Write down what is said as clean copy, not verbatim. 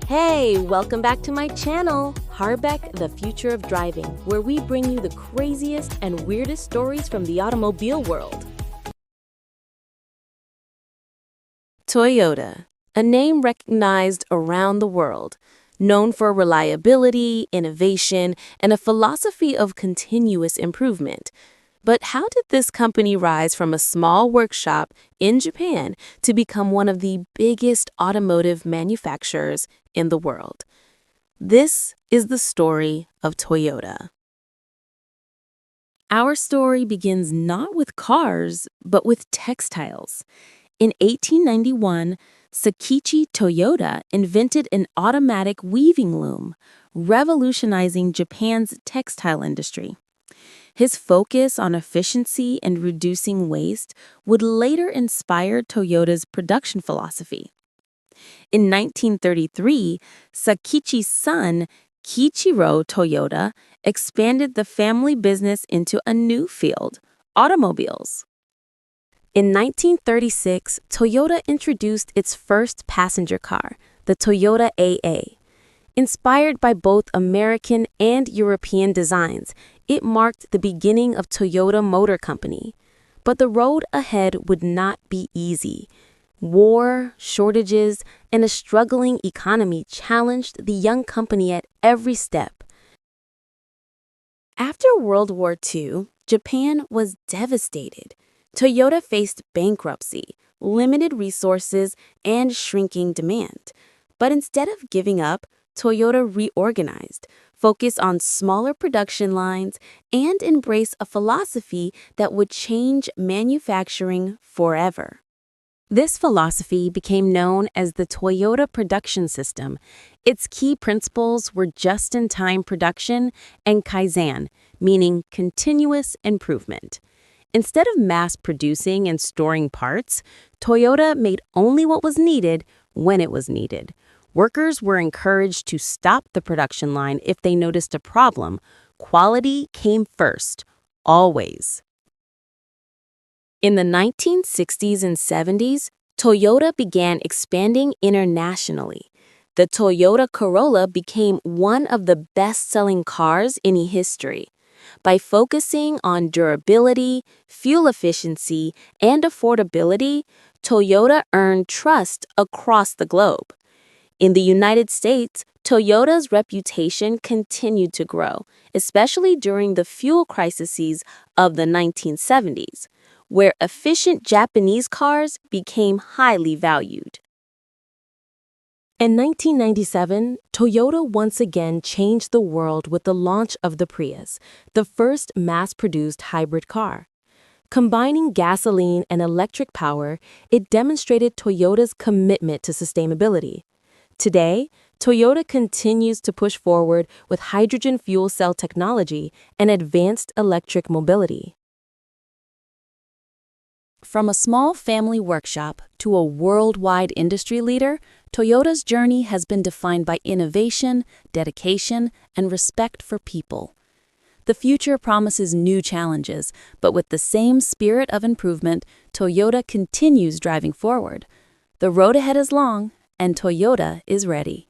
Hey, welcome back to my channel, Harbeck, the Future of Driving, where we bring you the craziest and weirdest stories from the automobile world. Toyota, a name recognized around the world, known for reliability, innovation, and a philosophy of continuous improvement. But how did this company rise from a small workshop in Japan to become one of the biggest automotive manufacturers in the world? This is the story of Toyota. Our story begins not with cars, but with textiles. In 1891, Sakichi Toyoda invented an automatic weaving loom, revolutionizing Japan's textile industry. His focus on efficiency and reducing waste would later inspire Toyota's production philosophy. In 1933, Sakichi's son, Kiichiro Toyoda, expanded the family business into a new field, automobiles. In 1936, Toyota introduced its first passenger car, the Toyota AA. Inspired by both American and European designs, it marked the beginning of Toyota Motor Company. But the road ahead would not be easy. War, shortages, and a struggling economy challenged the young company at every step. After World War II, Japan was devastated. Toyota faced bankruptcy, limited resources, and shrinking demand. But instead of giving up, Toyota reorganized, focused on smaller production lines, and embraced a philosophy that would change manufacturing forever. This philosophy became known as the Toyota Production System. Its key principles were just-in-time production and Kaizen, meaning continuous improvement. Instead of mass-producing and storing parts, Toyota made only what was needed when it was needed. Workers were encouraged to stop the production line if they noticed a problem. Quality came first, always. In the 1960s and 70s, Toyota began expanding internationally. The Toyota Corolla became one of the best-selling cars in history. By focusing on durability, fuel efficiency, and affordability, Toyota earned trust across the globe. In the United States, Toyota's reputation continued to grow, especially during the fuel crises of the 1970s, where efficient Japanese cars became highly valued. In 1997, Toyota once again changed the world with the launch of the Prius, the first mass-produced hybrid car. Combining gasoline and electric power, it demonstrated Toyota's commitment to sustainability. Today, Toyota continues to push forward with hydrogen fuel cell technology and advanced electric mobility. From a small family workshop to a worldwide industry leader, Toyota's journey has been defined by innovation, dedication, and respect for people. The future promises new challenges, but with the same spirit of improvement, Toyota continues driving forward. The road ahead is long, and Toyota is ready.